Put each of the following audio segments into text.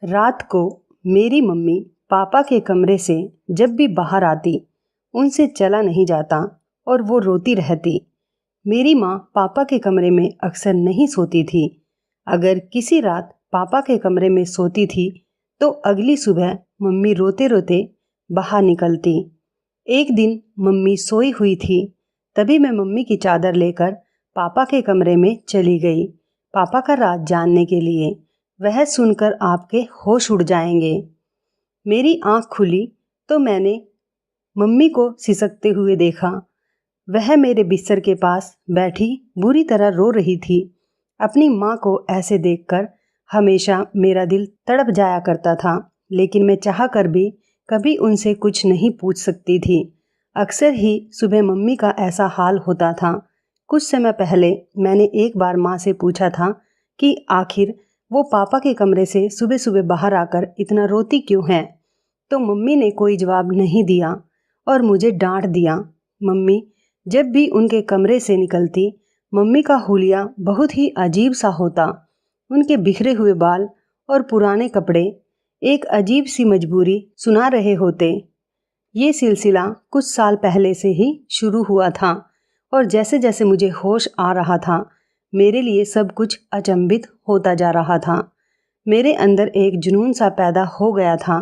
रात को मेरी मम्मी पापा के कमरे से जब भी बाहर आती, उनसे चला नहीं जाता और वो रोती रहती। मेरी माँ पापा के कमरे में अक्सर नहीं सोती थी। अगर किसी रात पापा के कमरे में सोती थी तो अगली सुबह मम्मी रोते रोते बाहर निकलती। एक दिन मम्मी सोई हुई थी, तभी मैं मम्मी की चादर लेकर पापा के कमरे में चली गई, पापा का राज जानने के लिए। वह सुनकर आपके होश उड़ जाएंगे। मेरी आंख खुली तो मैंने मम्मी को सिसकते हुए देखा। वह मेरे बिस्तर के पास बैठी बुरी तरह रो रही थी। अपनी माँ को ऐसे देखकर हमेशा मेरा दिल तड़प जाया करता था, लेकिन मैं चाह कर भी कभी उनसे कुछ नहीं पूछ सकती थी। अक्सर ही सुबह मम्मी का ऐसा हाल होता था। कुछ समय पहले मैंने एक बार माँ से पूछा था कि आखिर वो पापा के कमरे से सुबह सुबह बाहर आकर इतना रोती क्यों है, तो मम्मी ने कोई जवाब नहीं दिया और मुझे डांट दिया। मम्मी जब भी उनके कमरे से निकलती, मम्मी का हुलिया बहुत ही अजीब सा होता। उनके बिखरे हुए बाल और पुराने कपड़े एक अजीब सी मजबूरी सुना रहे होते। ये सिलसिला कुछ साल पहले से ही शुरू हुआ था और जैसे जैसे मुझे होश आ रहा था, मेरे लिए सब कुछ अचंभित होता जा रहा था। मेरे अंदर एक जुनून सा पैदा हो गया था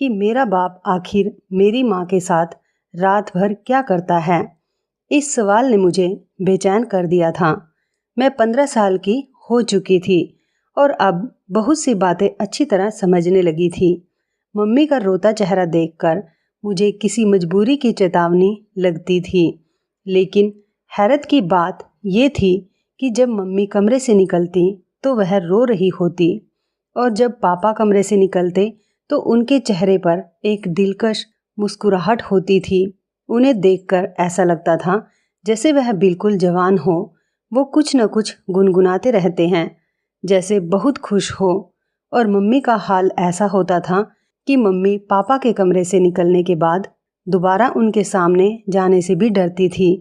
कि मेरा बाप आखिर मेरी माँ के साथ रात भर क्या करता है। इस सवाल ने मुझे बेचैन कर दिया था। मैं 15 साल की हो चुकी थी और अब बहुत सी बातें अच्छी तरह समझने लगी थी। मम्मी का रोता चेहरा देखकर मुझे किसी मजबूरी की चेतावनी लगती थी, लेकिन हैरत की बात ये थी कि जब मम्मी कमरे से निकलती तो वह रो रही होती और जब पापा कमरे से निकलते तो उनके चेहरे पर एक दिलकश मुस्कुराहट होती थी। उन्हें देखकर ऐसा लगता था जैसे वह बिल्कुल जवान हो। वो कुछ न कुछ गुनगुनाते रहते हैं, जैसे बहुत खुश हो। और मम्मी का हाल ऐसा होता था कि मम्मी पापा के कमरे से निकलने के बाद दोबारा उनके सामने जाने से भी डरती थी।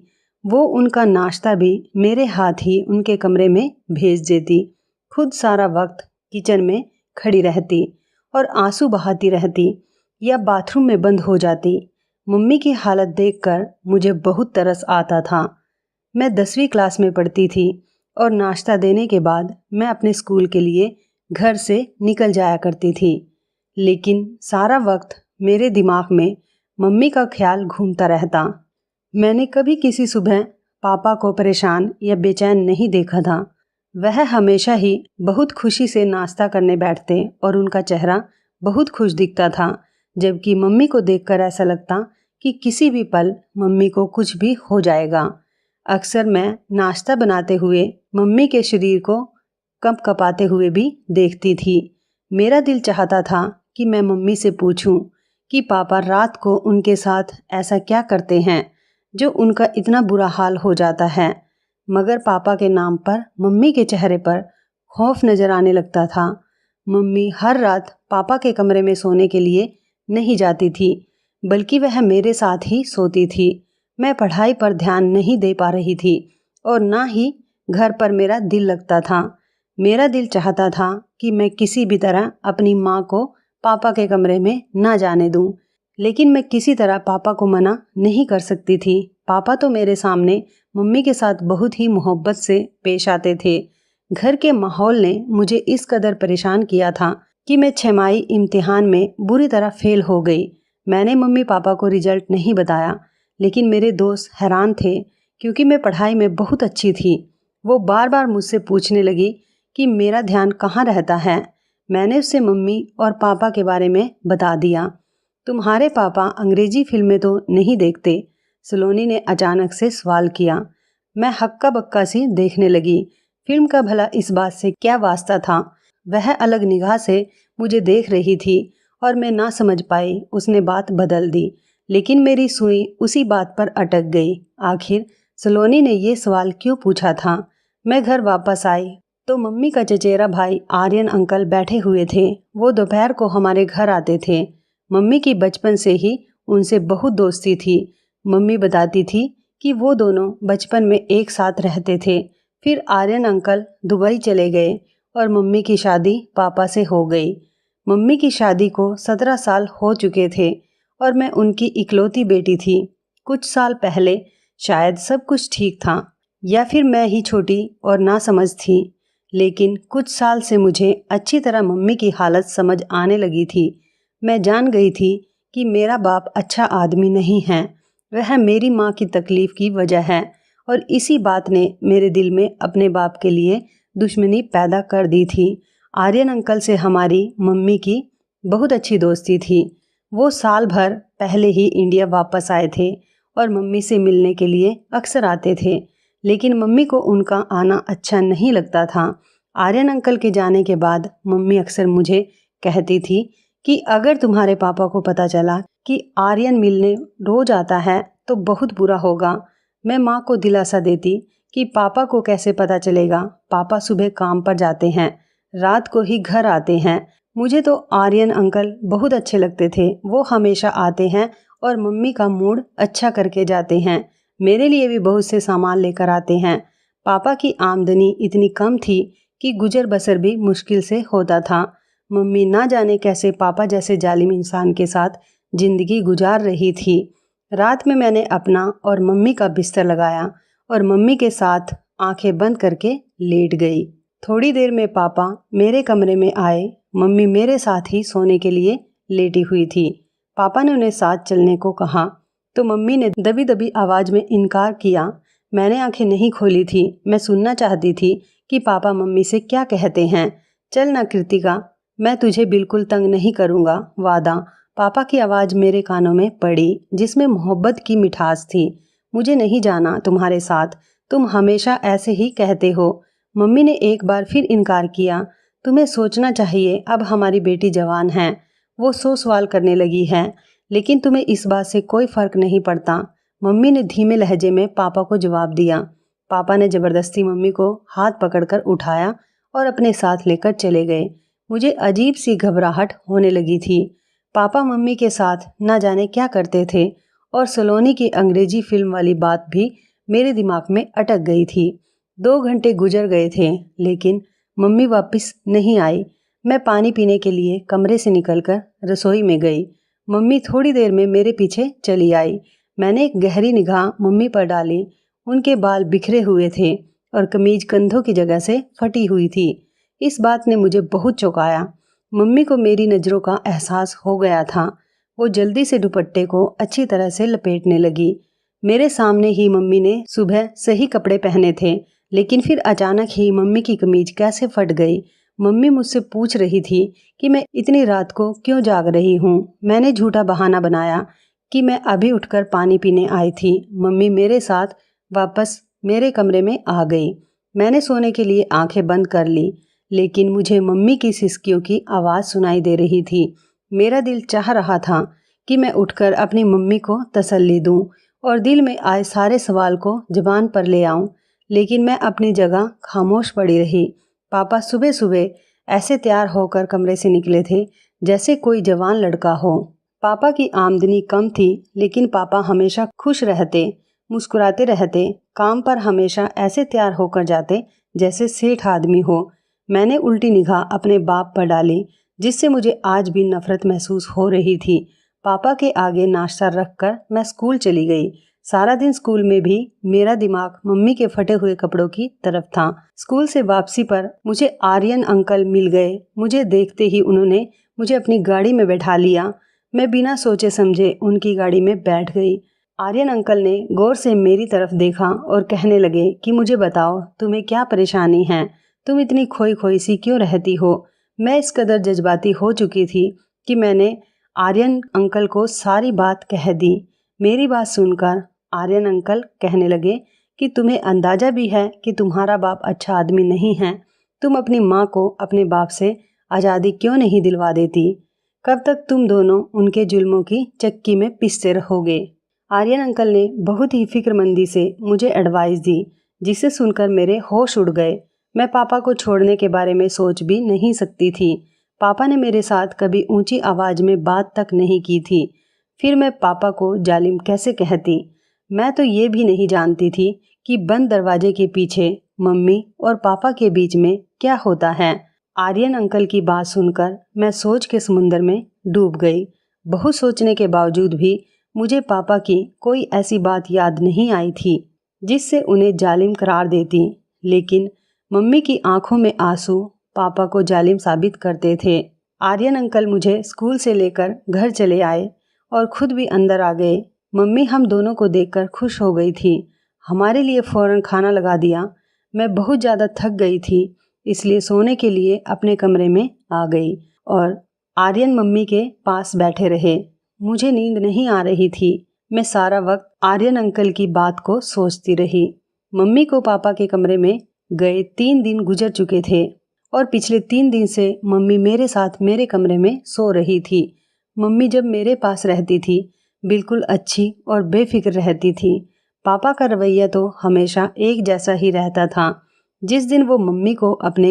वो उनका नाश्ता भी मेरे हाथ ही उनके कमरे में भेज देती। खुद सारा वक्त किचन में खड़ी रहती और आंसू बहाती रहती या बाथरूम में बंद हो जाती। मम्मी की हालत देखकर मुझे बहुत तरस आता था। मैं 10वीं क्लास में पढ़ती थी और नाश्ता देने के बाद मैं अपने स्कूल के लिए घर से निकल जाया करती थी, लेकिन सारा वक्त मेरे दिमाग में मम्मी का ख्याल घूमता रहता। मैंने कभी किसी सुबह पापा को परेशान या बेचैन नहीं देखा था। वह हमेशा ही बहुत खुशी से नाश्ता करने बैठते और उनका चेहरा बहुत खुश दिखता था, जबकि मम्मी को देखकर ऐसा लगता कि किसी भी पल मम्मी को कुछ भी हो जाएगा। अक्सर मैं नाश्ता बनाते हुए मम्मी के शरीर को कंपकपाते हुए भी देखती थी। मेरा दिल चाहता था कि मैं मम्मी से पूछूं कि पापा रात को उनके साथ ऐसा क्या करते हैं जो उनका इतना बुरा हाल हो जाता है, मगर पापा के नाम पर मम्मी के चेहरे पर खौफ नजर आने लगता था। मम्मी हर रात पापा के कमरे में सोने के लिए नहीं जाती थी, बल्कि वह मेरे साथ ही सोती थी। मैं पढ़ाई पर ध्यान नहीं दे पा रही थी और ना ही घर पर मेरा दिल लगता था। मेरा दिल चाहता था कि मैं किसी भी तरह अपनी माँ को पापा के कमरे में ना जाने दूं, लेकिन मैं किसी तरह पापा को मना नहीं कर सकती थी। पापा तो मेरे सामने मम्मी के साथ बहुत ही मोहब्बत से पेश आते थे। घर के माहौल ने मुझे इस कदर परेशान किया था कि मैं छमाही इम्तिहान में बुरी तरह फेल हो गई। मैंने मम्मी पापा को रिजल्ट नहीं बताया, लेकिन मेरे दोस्त हैरान थे क्योंकि मैं पढ़ाई में बहुत अच्छी थी। वो बार बार मुझसे पूछने लगी कि मेरा ध्यान कहाँ रहता है। मैंने उससे मम्मी और पापा के बारे में बता दिया। तुम्हारे पापा अंग्रेजी फिल्में तो नहीं देखते? सलोनी ने अचानक से सवाल किया। मैं हक्का बक्का सी देखने लगी। फिल्म का भला इस बात से क्या वास्ता था? वह अलग निगाह से मुझे देख रही थी और मैं ना समझ पाई। उसने बात बदल दी, लेकिन मेरी सुई उसी बात पर अटक गई। आखिर सलोनी ने ये सवाल क्यों पूछा था? मैं घर वापस आई तो मम्मी का चचेरा भाई आर्यन अंकल बैठे हुए थे। वो दोपहर को हमारे घर आते थे। मम्मी की बचपन से ही उनसे बहुत दोस्ती थी। मम्मी बताती थी कि वो दोनों बचपन में एक साथ रहते थे। फिर आर्यन अंकल दुबई चले गए और मम्मी की शादी पापा से हो गई। मम्मी की शादी को 17 साल हो चुके थे और मैं उनकी इकलौती बेटी थी। कुछ साल पहले शायद सब कुछ ठीक था या फिर मैं ही छोटी और नासमझ थी, लेकिन कुछ साल से मुझे अच्छी तरह मम्मी की हालत समझ आने लगी थी। मैं जान गई थी कि मेरा बाप अच्छा आदमी नहीं है, वह मेरी माँ की तकलीफ़ की वजह है और इसी बात ने मेरे दिल में अपने बाप के लिए दुश्मनी पैदा कर दी थी। आर्यन अंकल से हमारी मम्मी की बहुत अच्छी दोस्ती थी। वो साल भर पहले ही इंडिया वापस आए थे और मम्मी से मिलने के लिए अक्सर आते थे, लेकिन मम्मी को उनका आना अच्छा नहीं लगता था। आर्यन अंकल के जाने के बाद मम्मी अक्सर मुझे कहती थी कि अगर तुम्हारे पापा को पता चला कि आर्यन मिलने रोज आता है तो बहुत बुरा होगा। मैं माँ को दिलासा देती कि पापा को कैसे पता चलेगा, पापा सुबह काम पर जाते हैं, रात को ही घर आते हैं। मुझे तो आर्यन अंकल बहुत अच्छे लगते थे, वो हमेशा आते हैं और मम्मी का मूड अच्छा करके जाते हैं। मेरे लिए भी बहुत से सामान लेकर आते हैं। पापा की आमदनी इतनी कम थी कि गुजर बसर भी मुश्किल से होता था। मम्मी ना जाने कैसे पापा जैसे जालिम इंसान के साथ जिंदगी गुजार रही थी। रात में मैंने अपना और मम्मी का बिस्तर लगाया और मम्मी के साथ आंखें बंद करके लेट गई। थोड़ी देर में पापा मेरे कमरे में आए। मम्मी मेरे साथ ही सोने के लिए लेटी हुई थी। पापा ने उन्हें साथ चलने को कहा तो मम्मी ने दबी दबी आवाज़ में इनकार किया। मैंने आंखें नहीं खोली थी। मैं सुनना चाहती थी कि पापा मम्मी से क्या कहते हैं। चल ना कृतिका, मैं तुझे बिल्कुल तंग नहीं करूँगा, वादा। पापा की आवाज़ मेरे कानों में पड़ी, जिसमें मोहब्बत की मिठास थी। मुझे नहीं जाना तुम्हारे साथ, तुम हमेशा ऐसे ही कहते हो। मम्मी ने एक बार फिर इनकार किया। तुम्हें सोचना चाहिए, अब हमारी बेटी जवान है, वो 100 सवाल करने लगी है, लेकिन तुम्हें इस बात से कोई फ़र्क नहीं पड़ता। मम्मी ने धीमे लहजे में पापा को जवाब दिया। पापा ने ज़बरदस्ती मम्मी को हाथ पकड़कर उठाया और अपने साथ लेकर चले गए। मुझे अजीब सी घबराहट होने लगी थी। पापा मम्मी के साथ ना जाने क्या करते थे और सलोनी की अंग्रेजी फिल्म वाली बात भी मेरे दिमाग में अटक गई थी। 2 घंटे गुजर गए थे, लेकिन मम्मी वापस नहीं आई। मैं पानी पीने के लिए कमरे से निकलकर रसोई में गई। मम्मी थोड़ी देर में मेरे पीछे चली आई। मैंने एक गहरी निगाह मम्मी पर डाली। उनके बाल बिखरे हुए थे और कमीज कंधों की जगह से फटी हुई थी। इस बात ने मुझे बहुत चौंकाया। मम्मी को मेरी नज़रों का एहसास हो गया था। वो जल्दी से दुपट्टे को अच्छी तरह से लपेटने लगी। मेरे सामने ही मम्मी ने सुबह सही कपड़े पहने थे, लेकिन फिर अचानक ही मम्मी की कमीज कैसे फट गई। मम्मी मुझसे पूछ रही थी कि मैं इतनी रात को क्यों जाग रही हूँ। मैंने झूठा बहाना बनाया कि मैं अभी उठकर पानी पीने आई थी। मम्मी मेरे साथ वापस मेरे कमरे में आ गई। मैंने सोने के लिए आंखें बंद कर ली, लेकिन मुझे मम्मी की सिसकियों की आवाज़ सुनाई दे रही थी। मेरा दिल चाह रहा था कि मैं उठकर अपनी मम्मी को तसल्ली दूं और दिल में आए सारे सवाल को ज़बान पर ले आऊं, लेकिन मैं अपनी जगह खामोश पड़ी रही। पापा सुबह सुबह ऐसे तैयार होकर कमरे से निकले थे जैसे कोई जवान लड़का हो। पापा की आमदनी कम थी, लेकिन पापा हमेशा खुश रहते, मुस्कुराते रहते। काम पर हमेशा ऐसे तैयार होकर जाते जैसे सेठ आदमी हो। मैंने उल्टी निगाह अपने बाप पर डाली, जिससे मुझे आज भी नफरत महसूस हो रही थी। पापा के आगे नाश्ता रखकर मैं स्कूल चली गई। सारा दिन स्कूल में भी मेरा दिमाग मम्मी के फटे हुए कपड़ों की तरफ था। स्कूल से वापसी पर मुझे आर्यन अंकल मिल गए। मुझे देखते ही उन्होंने मुझे अपनी गाड़ी में बैठा लिया। मैं बिना सोचे समझे उनकी गाड़ी में बैठ गई। आर्यन अंकल ने गौर से मेरी तरफ देखा और कहने लगे कि मुझे बताओ, तुम्हें क्या परेशानी है, तुम इतनी खोई खोई सी क्यों रहती हो। मैं इस कदर जज्बाती हो चुकी थी कि मैंने आर्यन अंकल को सारी बात कह दी। मेरी बात सुनकर आर्यन अंकल कहने लगे कि तुम्हें अंदाज़ा भी है कि तुम्हारा बाप अच्छा आदमी नहीं है। तुम अपनी माँ को अपने बाप से आज़ादी क्यों नहीं दिलवा देती। कब तक तुम दोनों उनके जुल्मों की चक्की में पिसते रहोगे। आर्यन अंकल ने बहुत ही फिक्रमंदी से मुझे एडवाइस दी, जिसे सुनकर मेरे होश उड़ गए। मैं पापा को छोड़ने के बारे में सोच भी नहीं सकती थी। पापा ने मेरे साथ कभी ऊंची आवाज़ में बात तक नहीं की थी। फिर मैं पापा को जालिम कैसे कहती। मैं तो ये भी नहीं जानती थी कि बंद दरवाजे के पीछे मम्मी और पापा के बीच में क्या होता है। आर्यन अंकल की बात सुनकर मैं सोच के समुंदर में डूब गई। बहुत सोचने के बावजूद भी मुझे पापा की कोई ऐसी बात याद नहीं आई थी जिससे उन्हें जालिम करार देती, लेकिन मम्मी की आंखों में आंसू पापा को जालिम साबित करते थे। आर्यन अंकल मुझे स्कूल से लेकर घर चले आए और खुद भी अंदर आ गए। मम्मी हम दोनों को देखकर खुश हो गई थी। हमारे लिए फौरन खाना लगा दिया। मैं बहुत ज़्यादा थक गई थी, इसलिए सोने के लिए अपने कमरे में आ गई और आर्यन मम्मी के पास बैठे रहे। मुझे नींद नहीं आ रही थी। मैं सारा वक्त आर्यन अंकल की बात को सोचती रही। मम्मी को पापा के कमरे में गए 3 दिन गुजर चुके थे और पिछले 3 दिन से मम्मी मेरे साथ मेरे कमरे में सो रही थी। मम्मी जब मेरे पास रहती थी बिल्कुल अच्छी और बेफिक्र रहती थी। पापा का रवैया तो हमेशा एक जैसा ही रहता था। जिस दिन वो मम्मी को अपने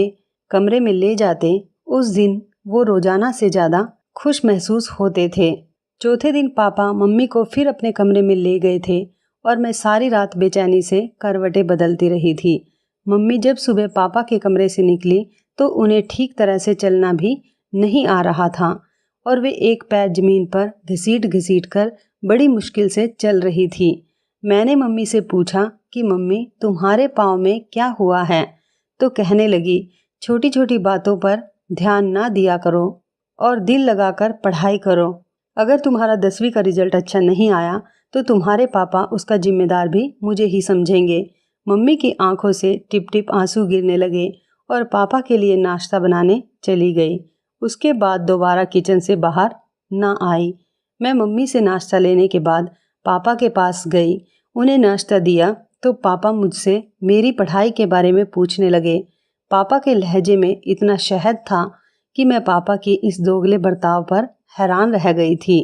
कमरे में ले जाते उस दिन वो रोजाना से ज़्यादा खुश महसूस होते थे। चौथे दिन पापा मम्मी को फिर अपने कमरे में ले गए थे और मैं सारी रात बेचैनी से करवटें बदलती रही थी। मम्मी जब सुबह पापा के कमरे से निकली तो उन्हें ठीक तरह से चलना भी नहीं आ रहा था और वे एक पैर जमीन पर घसीट घसीट कर बड़ी मुश्किल से चल रही थी। मैंने मम्मी से पूछा कि मम्मी तुम्हारे पाँव में क्या हुआ है? तो कहने लगी, छोटी छोटी बातों पर ध्यान ना दिया करो और दिल लगाकर पढ़ाई करो। अगर तुम्हारा 10वीं का रिजल्ट अच्छा नहीं आया तो तुम्हारे पापा उसका जिम्मेदार भी मुझे ही समझेंगे। मम्मी की आंखों से टिप टिप आंसू गिरने लगे और पापा के लिए नाश्ता बनाने चली गई। उसके बाद दोबारा किचन से बाहर ना आई। मैं मम्मी से नाश्ता लेने के बाद पापा के पास गई। उन्हें नाश्ता दिया तो पापा मुझसे मेरी पढ़ाई के बारे में पूछने लगे। पापा के लहजे में इतना शहद था कि मैं पापा की इस दोगले बर्ताव पर हैरान रह गई थी।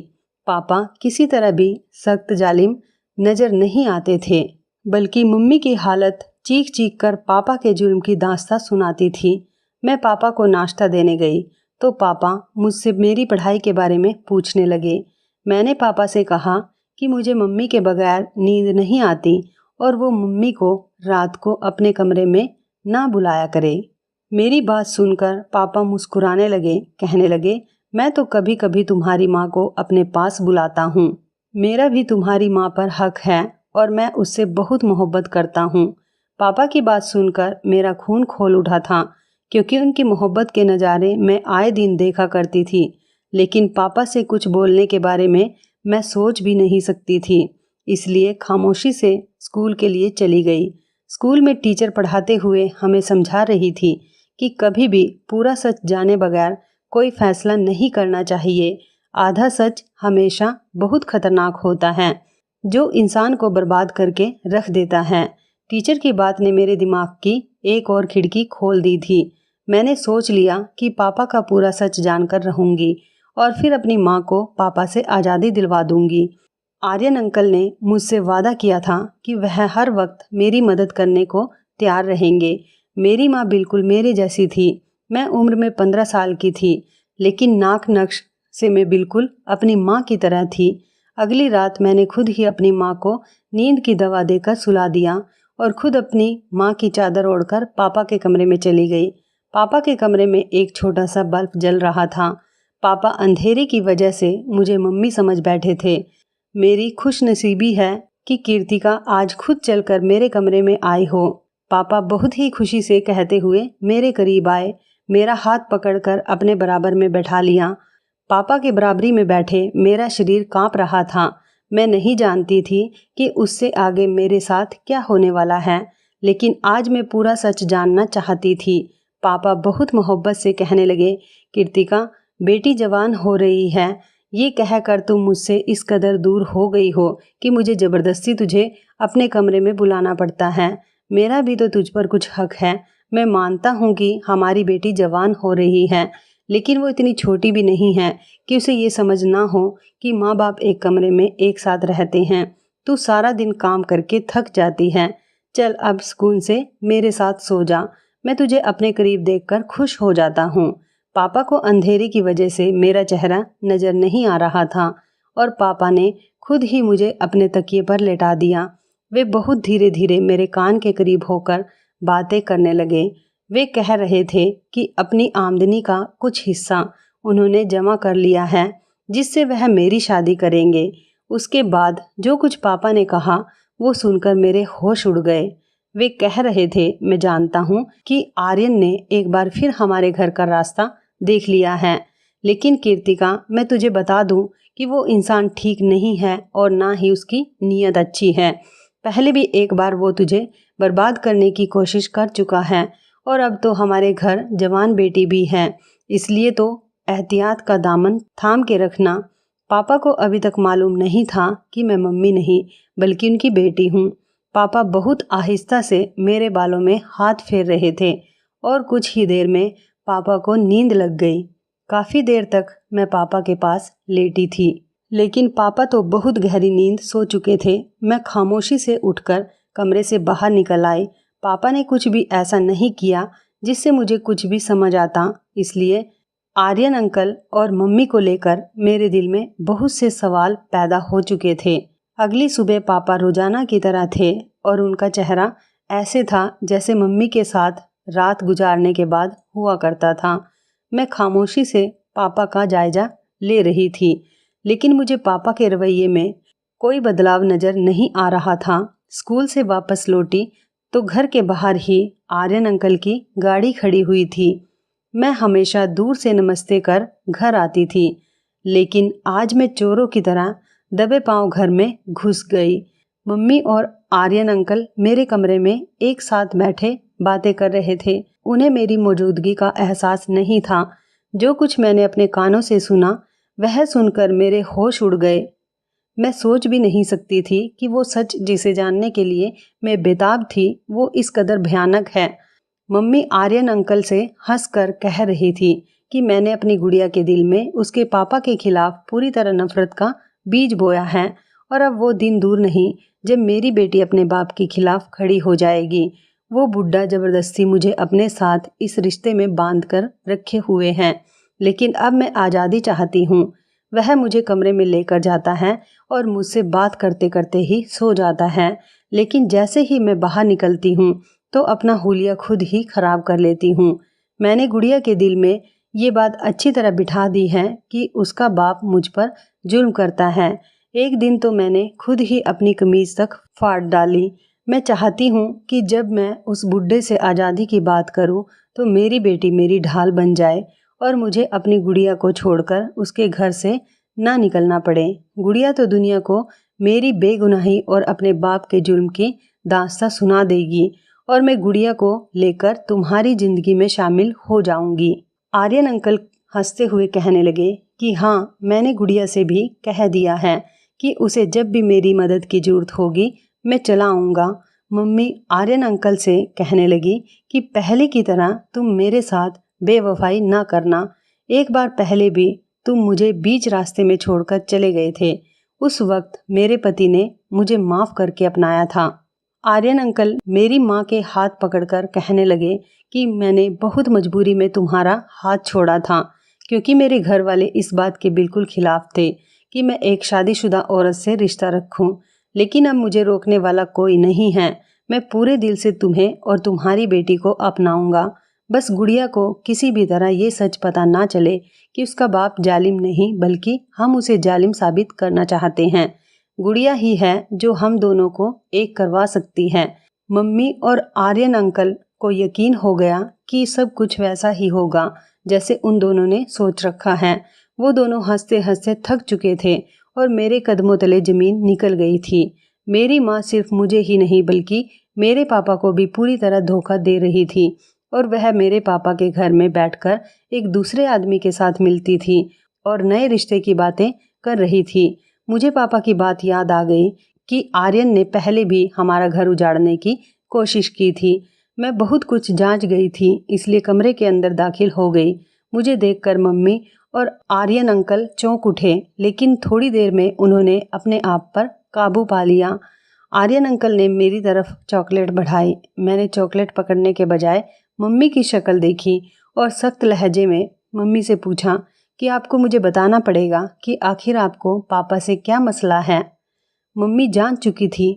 पापा किसी तरह भी सख्त जालिम नजर नहीं आते थे, बल्कि मम्मी की हालत चीख चीख कर पापा के जुल्म की दास्तां सुनाती थी। मैं पापा को नाश्ता देने गई तो पापा मुझसे मेरी पढ़ाई के बारे में पूछने लगे। मैंने पापा से कहा कि मुझे मम्मी के बगैर नींद नहीं आती और वो मम्मी को रात को अपने कमरे में ना बुलाया करे। मेरी बात सुनकर पापा मुस्कुराने लगे, कहने लगे, मैं तो कभी कभी तुम्हारी माँ को अपने पास बुलाता हूँ। मेरा भी तुम्हारी माँ पर हक है और मैं उससे बहुत मोहब्बत करता हूँ। पापा की बात सुनकर मेरा खून खोल उठा था, क्योंकि उनकी मोहब्बत के नज़ारे मैं आए दिन देखा करती थी, लेकिन पापा से कुछ बोलने के बारे में मैं सोच भी नहीं सकती थी। इसलिए खामोशी से स्कूल के लिए चली गई। स्कूल में टीचर पढ़ाते हुए हमें समझा रही थी कि कभी भी पूरा सच जाने बगैर कोई फैसला नहीं करना चाहिए। आधा सच हमेशा बहुत खतरनाक होता है, जो इंसान को बर्बाद करके रख देता है। टीचर की बात ने मेरे दिमाग की एक और खिड़की खोल दी थी। मैंने सोच लिया कि पापा का पूरा सच जानकर रहूंगी और फिर अपनी माँ को पापा से आज़ादी दिलवा दूंगी। आर्यन अंकल ने मुझसे वादा किया था कि वह हर वक्त मेरी मदद करने को तैयार रहेंगे। मेरी माँ बिल्कुल मेरे जैसी थी। मैं उम्र में 15 साल की थी, लेकिन नाक नक्श से मैं बिल्कुल अपनी माँ की तरह थी। अगली रात मैंने खुद ही अपनी माँ को नींद की दवा देकर सुला दिया और खुद अपनी माँ की चादर ओढ़कर पापा के कमरे में चली गई। पापा के कमरे में एक छोटा सा बल्ब जल रहा था। पापा अंधेरे की वजह से मुझे मम्मी समझ बैठे थे। मेरी खुशनसीबी है कि कीर्तिका आज खुद चलकर मेरे कमरे में आई हो। पापा बहुत ही खुशी से कहते हुए मेरे करीब आए, मेरा हाथ पकड़कर अपने बराबर में बैठा लिया। पापा के बराबरी में बैठे मेरा शरीर कांप रहा था। मैं नहीं जानती थी कि उससे आगे मेरे साथ क्या होने वाला है, लेकिन आज मैं पूरा सच जानना चाहती थी। पापा बहुत मोहब्बत से कहने लगे, कीर्तिका बेटी जवान हो रही है, ये कहकर तुम मुझसे इस कदर दूर हो गई हो कि मुझे ज़बरदस्ती तुझे अपने कमरे में बुलाना पड़ता है। मेरा भी तो तुझ पर कुछ हक है। मैं मानता हूँ कि हमारी बेटी जवान हो रही है, लेकिन वो इतनी छोटी भी नहीं है कि उसे ये समझ ना हो कि माँ बाप एक कमरे में एक साथ रहते हैं। तू सारा दिन काम करके थक जाती है। चल अब सुकून से मेरे साथ सो जा। मैं तुझे अपने करीब देखकर खुश हो जाता हूँ। पापा को अंधेरे की वजह से मेरा चेहरा नज़र नहीं आ रहा था और पापा ने खुद ही मुझे अपने तकिए पर लेटा दिया। वे बहुत धीरे धीरे मेरे कान के करीब होकर बातें करने लगे। वे कह रहे थे कि अपनी आमदनी का कुछ हिस्सा उन्होंने जमा कर लिया है, जिससे वह मेरी शादी करेंगे। उसके बाद जो कुछ पापा ने कहा वो सुनकर मेरे होश उड़ गए। वे कह रहे थे, मैं जानता हूँ कि आर्यन ने एक बार फिर हमारे घर का रास्ता देख लिया है, लेकिन कीर्तिका, मैं तुझे बता दूं कि वो इंसान ठीक नहीं है और ना ही उसकी नीयत अच्छी है। पहले भी एक बार वो तुझे बर्बाद करने की कोशिश कर चुका है और अब तो हमारे घर जवान बेटी भी है, इसलिए तो एहतियात का दामन थाम के रखना। पापा को अभी तक मालूम नहीं था कि मैं मम्मी नहीं बल्कि उनकी बेटी हूँ। पापा बहुत आहिस्ता से मेरे बालों में हाथ फेर रहे थे और कुछ ही देर में पापा को नींद लग गई। काफ़ी देर तक मैं पापा के पास लेटी थी, लेकिन पापा तो बहुत गहरी नींद सो चुके थे। मैं खामोशी से उठकर कमरे से बाहर निकल आई। पापा ने कुछ भी ऐसा नहीं किया जिससे मुझे कुछ भी समझ आता, इसलिए आर्यन अंकल और मम्मी को लेकर मेरे दिल में बहुत से सवाल पैदा हो चुके थे। अगली सुबह पापा रोजाना की तरह थे और उनका चेहरा ऐसे था जैसे मम्मी के साथ रात गुजारने के बाद हुआ करता था। मैं खामोशी से पापा का जायजा ले रही थी, लेकिन मुझे पापा के रवैये में कोई बदलाव नज़र नहीं आ रहा था। स्कूल से वापस लौटी तो घर के बाहर ही आर्यन अंकल की गाड़ी खड़ी हुई थी। मैं हमेशा दूर से नमस्ते कर घर आती थी, लेकिन आज मैं चोरों की तरह दबे पांव घर में घुस गई। मम्मी और आर्यन अंकल मेरे कमरे में एक साथ बैठे बातें कर रहे थे। उन्हें मेरी मौजूदगी का एहसास नहीं था। जो कुछ मैंने अपने कानों से सुना वह सुनकर मेरे होश उड़ गए। मैं सोच भी नहीं सकती थी कि वो सच जिसे जानने के लिए मैं बेताब थी वो इस कदर भयानक है। मम्मी आर्यन अंकल से हंसकर कह रही थी कि मैंने अपनी गुड़िया के दिल में उसके पापा के खिलाफ पूरी तरह नफरत का बीज बोया है और अब वो दिन दूर नहीं जब मेरी बेटी अपने बाप के खिलाफ खड़ी हो जाएगी। वो बुढ़ा जबरदस्ती मुझे अपने साथ इस रिश्ते में बांध कर रखे हुए हैं, लेकिन अब मैं आज़ादी चाहती हूँ। वह मुझे कमरे में लेकर जाता है और मुझसे बात करते करते ही सो जाता है, लेकिन जैसे ही मैं बाहर निकलती हूँ तो अपना हुलिया खुद ही खराब कर लेती हूँ। मैंने गुड़िया के दिल में ये बात अच्छी तरह बिठा दी है कि उसका बाप मुझ पर जुल्म करता है। एक दिन तो मैंने खुद ही अपनी कमीज तक फाड़ डाली। मैं चाहती हूँ कि जब मैं उस बुढ़े से आज़ादी की बात करूँ तो मेरी बेटी मेरी ढाल बन जाए और मुझे अपनी गुड़िया को छोड़कर उसके घर से ना निकलना पड़े। गुड़िया तो दुनिया को मेरी बेगुनाही और अपने बाप के जुल्म की दास्तां सुना देगी और मैं गुड़िया को लेकर तुम्हारी जिंदगी में शामिल हो जाऊंगी। आर्यन अंकल हंसते हुए कहने लगे कि हाँ, मैंने गुड़िया से भी कह दिया है कि उसे जब भी मेरी मदद की जरूरत होगी मैं चला आऊँगा। मम्मी आर्यन अंकल से कहने लगी कि पहले की तरह तुम मेरे साथ बेवफाई ना करना। एक बार पहले भी तुम मुझे बीच रास्ते में छोड़कर चले गए थे। उस वक्त मेरे पति ने मुझे माफ़ करके अपनाया था। आर्यन अंकल मेरी माँ के हाथ पकड़कर कहने लगे कि मैंने बहुत मजबूरी में तुम्हारा हाथ छोड़ा था, क्योंकि मेरे घर वाले इस बात के बिल्कुल खिलाफ थे कि मैं एक शादीशुदा औरत से रिश्ता रखूं। लेकिन अब मुझे रोकने वाला कोई नहीं है। मैं पूरे दिल से तुम्हें और तुम्हारी बेटी को अपनाऊंगा। बस गुड़िया को किसी भी तरह ये सच पता ना चले कि उसका बाप जालिम नहीं बल्कि हम उसे जालिम साबित करना चाहते हैं। गुड़िया ही है जो हम दोनों को एक करवा सकती है। मम्मी और आर्यन अंकल को यकीन हो गया कि सब कुछ वैसा ही होगा जैसे उन दोनों ने सोच रखा है। वो दोनों हंसते हंसते थक चुके थे और मेरे कदमों तले जमीन निकल गई थी। मेरी माँ सिर्फ मुझे ही नहीं बल्कि मेरे पापा को भी पूरी तरह धोखा दे रही थी और वह मेरे पापा के घर में बैठकर एक दूसरे आदमी के साथ मिलती थी और नए रिश्ते की बातें कर रही थी। मुझे पापा की बात याद आ गई कि आर्यन ने पहले भी हमारा घर उजाड़ने की कोशिश की थी। मैं बहुत कुछ जांच गई थी, इसलिए कमरे के अंदर दाखिल हो गई। मुझे देखकर मम्मी और आर्यन अंकल चौंक उठे, लेकिन थोड़ी देर में उन्होंने अपने आप पर काबू पा लिया। आर्यन अंकल ने मेरी तरफ चॉकलेट बढ़ाई। मैंने चॉकलेट पकड़ने के बजाय मम्मी की शक्ल देखी और सख्त लहजे में मम्मी से पूछा कि आपको मुझे बताना पड़ेगा कि आखिर आपको पापा से क्या मसला है। मम्मी जान चुकी थी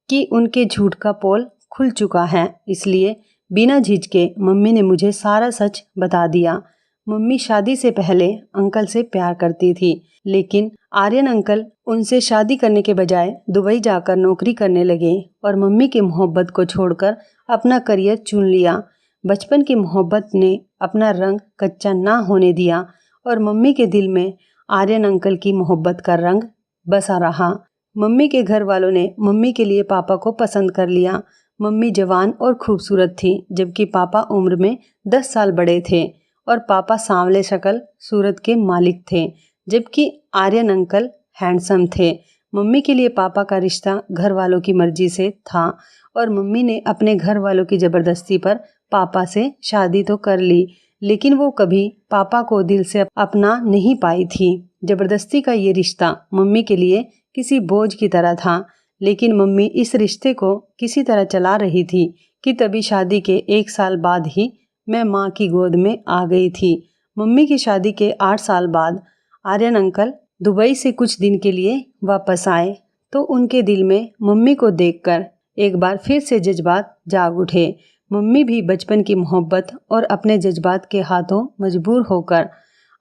कि उनके झूठ का पोल खुल चुका है, इसलिए बिना झिझके मम्मी ने मुझे सारा सच बता दिया। मम्मी शादी से पहले अंकल से प्यार करती थी, लेकिन आर्यन अंकल उनसे शादी करने के बजाय दुबई जाकर नौकरी करने लगे और मम्मी की मोहब्बत को छोड़कर अपना करियर चुन लिया। बचपन की मोहब्बत ने अपना रंग कच्चा ना होने दिया और मम्मी के दिल में आर्यन अंकल की मोहब्बत का रंग बसा रहा। मम्मी के घर वालों ने मम्मी के लिए पापा को पसंद कर लिया। मम्मी जवान और खूबसूरत थी, जबकि पापा उम्र में 10 साल बड़े थे और पापा सांवले शक्ल सूरत के मालिक थे, जबकि आर्यन अंकल हैंडसम थे। मम्मी के लिए पापा का रिश्ता घर वालों की मर्जी से था और मम्मी ने अपने घर वालों की ज़बरदस्ती पर पापा से शादी तो कर ली, लेकिन वो कभी पापा को दिल से अपना नहीं पाई थी। ज़बरदस्ती का ये रिश्ता मम्मी के लिए किसी बोझ की तरह था, लेकिन मम्मी इस रिश्ते को किसी तरह चला रही थी कि तभी शादी के 1 साल बाद ही मैं माँ की गोद में आ गई थी। मम्मी की शादी के 8 साल बाद आर्यन अंकल दुबई से कुछ दिन के लिए वापस आए, तो उनके दिल में मम्मी को देखकर एक बार फिर से जज्बात जाग उठे। मम्मी भी बचपन की मोहब्बत और अपने जज्बात के हाथों मजबूर होकर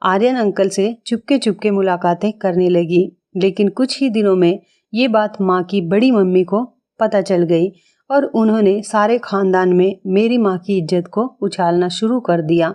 आर्यन अंकल से चुपके चुपके मुलाकातें करने लगी। लेकिन कुछ ही दिनों में ये बात माँ की बड़ी मम्मी को पता चल गई और उन्होंने सारे खानदान में मेरी माँ की इज्जत को उछालना शुरू कर दिया।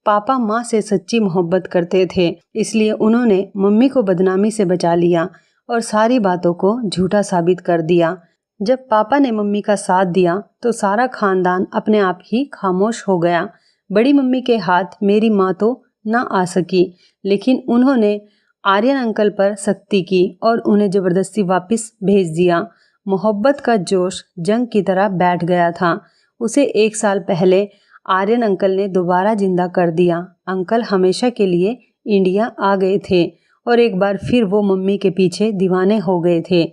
पापा माँ से सच्ची मोहब्बत करते थे, इसलिए उन्होंने मम्मी को बदनामी से बचा लिया और सारी बातों को झूठा साबित कर दिया। जब पापा ने मम्मी का साथ दिया तो सारा खानदान अपने आप ही खामोश हो गया। बड़ी मम्मी के हाथ मेरी माँ तो ना आ सकी, लेकिन उन्होंने आर्यन अंकल पर सख्ती की और उन्हें ज़बरदस्ती वापस भेज दिया। मोहब्बत का जोश जंग की तरह बैठ गया था। उसे 1 साल पहले आर्यन अंकल ने दोबारा जिंदा कर दिया। अंकल हमेशा के लिए इंडिया आ गए थे और एक बार फिर वो मम्मी के पीछे दीवाने हो गए थे।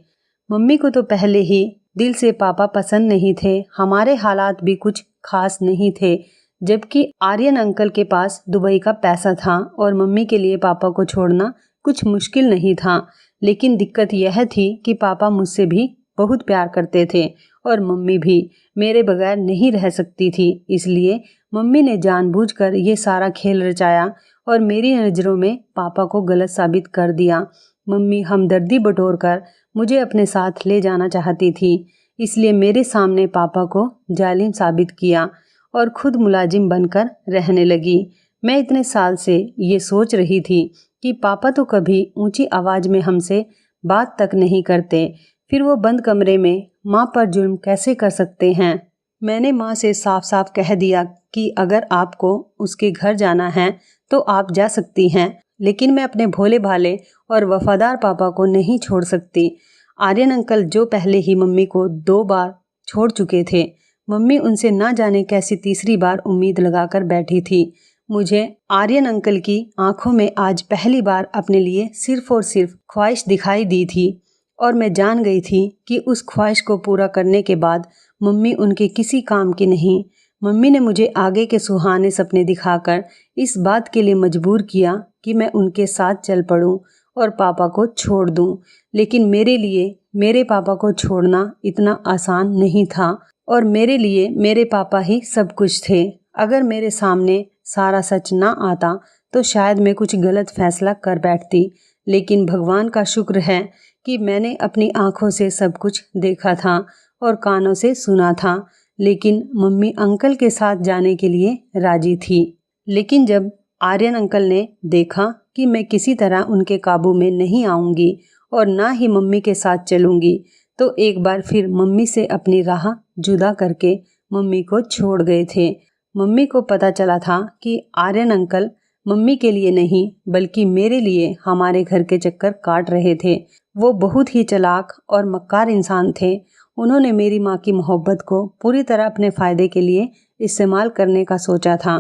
मम्मी को तो पहले ही दिल से पापा पसंद नहीं थे, हमारे हालात भी कुछ खास नहीं थे, जबकि आर्यन अंकल के पास दुबई का पैसा था और मम्मी के लिए पापा को छोड़ना कुछ मुश्किल नहीं था। लेकिन दिक्कत यह थी कि पापा मुझसे भी बहुत प्यार करते थे और मम्मी भी मेरे बगैर नहीं रह सकती थी। इसलिए मम्मी ने जानबूझकर ये सारा खेल रचाया और मेरी नज़रों में पापा को गलत साबित कर दिया। मम्मी हमदर्दी बटोरकर मुझे अपने साथ ले जाना चाहती थी, इसलिए मेरे सामने पापा को जालिम साबित किया और खुद मुलाजिम बनकर रहने लगी। मैं इतने साल से ये सोच रही थी कि पापा तो कभी ऊंची आवाज़ में हमसे बात तक नहीं करते, फिर वो बंद कमरे में माँ पर जुल्म कैसे कर सकते हैं। मैंने माँ से साफ साफ कह दिया कि अगर आपको उसके घर जाना है तो आप जा सकती हैं, लेकिन मैं अपने भोले भाले और वफादार पापा को नहीं छोड़ सकती। आर्यन अंकल जो पहले ही मम्मी को 2 बार छोड़ चुके थे, मम्मी उनसे ना जाने कैसी तीसरी बार उम्मीद लगाकर बैठी थी। मुझे आर्यन अंकल की आंखों में आज पहली बार अपने लिए सिर्फ और सिर्फ ख्वाहिश दिखाई दी थी और मैं जान गई थी कि उस ख्वाहिश को पूरा करने के बाद मम्मी उनके किसी काम की नहीं। मम्मी ने मुझे आगे के सुहाने सपने दिखाकर इस बात के लिए मजबूर किया कि मैं उनके साथ चल पड़ूं और पापा को छोड़ दूं, लेकिन मेरे लिए मेरे पापा को छोड़ना इतना आसान नहीं था और मेरे लिए मेरे पापा ही सब कुछ थे। अगर मेरे सामने सारा सच ना आता तो शायद मैं कुछ गलत फैसला कर बैठती, लेकिन भगवान का शुक्र है कि मैंने अपनी आंखों से सब कुछ देखा था और कानों से सुना था। लेकिन मम्मी अंकल के साथ जाने के लिए राजी थी। लेकिन जब आर्यन अंकल ने देखा कि मैं किसी तरह उनके काबू में नहीं आऊंगी और ना ही मम्मी के साथ चलूंगी, तो एक बार फिर मम्मी से अपनी राह जुदा करके मम्मी को छोड़ गए थे। मम्मी को पता चला था कि आर्यन अंकल मम्मी के लिए नहीं बल्कि मेरे लिए हमारे घर के चक्कर काट रहे थे। वो बहुत ही चालाक और मक्कार इंसान थे। उन्होंने मेरी माँ की मोहब्बत को पूरी तरह अपने फ़ायदे के लिए इस्तेमाल करने का सोचा था।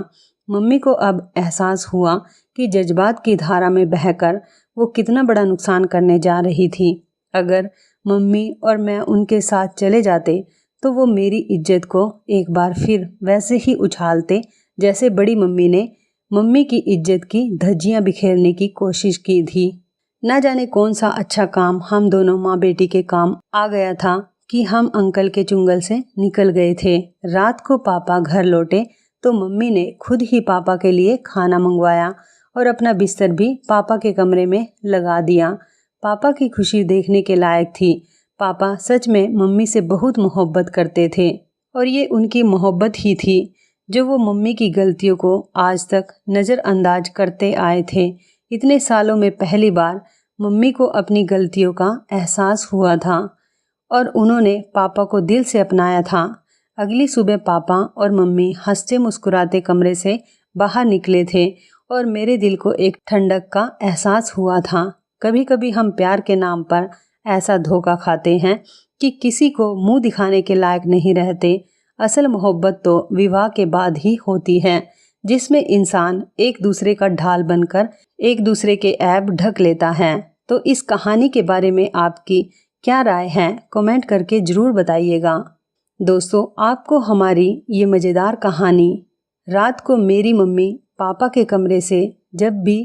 मम्मी को अब एहसास हुआ कि जज्बात की धारा में बहकर वो कितना बड़ा नुकसान करने जा रही थी। अगर मम्मी और मैं उनके साथ चले जाते तो वो मेरी इज्जत को एक बार फिर वैसे ही उछालते जैसे बड़ी मम्मी ने मम्मी की इज्जत की धज्जियां बिखेरने की कोशिश की थी। न जाने कौन सा अच्छा काम हम दोनों माँ बेटी के काम आ गया था कि हम अंकल के चुंगल से निकल गए थे। रात को पापा घर लौटे तो मम्मी ने खुद ही पापा के लिए खाना मंगवाया और अपना बिस्तर भी पापा के कमरे में लगा दिया। पापा की खुशी देखने के लायक थी। पापा सच में मम्मी से बहुत मोहब्बत करते थे और ये उनकी मोहब्बत ही थी जो वो मम्मी की गलतियों को आज तक नज़रअंदाज करते आए थे। इतने सालों में पहली बार मम्मी को अपनी गलतियों का एहसास हुआ था और उन्होंने पापा को दिल से अपनाया था। अगली सुबह पापा और मम्मी हंसते मुस्कुराते कमरे से बाहर निकले थे और मेरे दिल को एक ठंडक का एहसास हुआ था। कभी कभी हम प्यार के नाम पर ऐसा धोखा खाते हैं कि किसी को मुंह दिखाने के लायक नहीं रहते। असल मोहब्बत तो विवाह के बाद ही होती है, जिसमें इंसान एक दूसरे का ढाल बनकर एक दूसरे के ऐब ढक लेता है। तो इस कहानी के बारे में आपकी क्या राय है, कमेंट करके ज़रूर बताइएगा। दोस्तों, आपको हमारी ये मज़ेदार कहानी रात को मेरी मम्मी पापा के कमरे से जब भी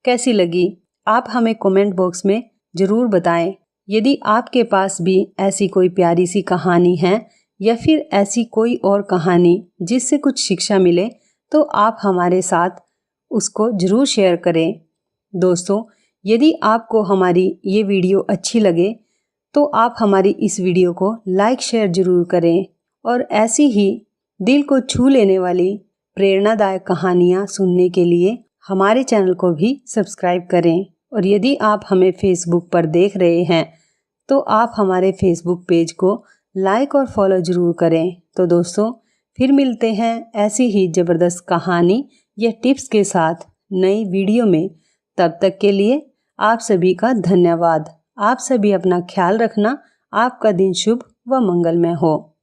कैसी लगी, आप हमें कमेंट बॉक्स में ज़रूर बताएं। यदि आपके पास भी ऐसी कोई प्यारी सी कहानी है या फिर ऐसी कोई और कहानी जिससे कुछ शिक्षा मिले, तो आप हमारे साथ उसको ज़रूर शेयर करें। दोस्तों, यदि आपको हमारी ये वीडियो अच्छी लगे तो आप हमारी इस वीडियो को लाइक शेयर ज़रूर करें और ऐसी ही दिल को छू लेने वाली प्रेरणादायक कहानियाँ सुनने के लिए हमारे चैनल को भी सब्सक्राइब करें। और यदि आप हमें फेसबुक पर देख रहे हैं तो आप हमारे फेसबुक पेज को लाइक और फॉलो ज़रूर करें। तो दोस्तों, फिर मिलते हैं ऐसी ही ज़बरदस्त कहानी या टिप्स के साथ नई वीडियो में। तब तक के लिए आप सभी का धन्यवाद। आप सभी अपना ख्याल रखना। आपका दिन शुभ व मंगलमय हो।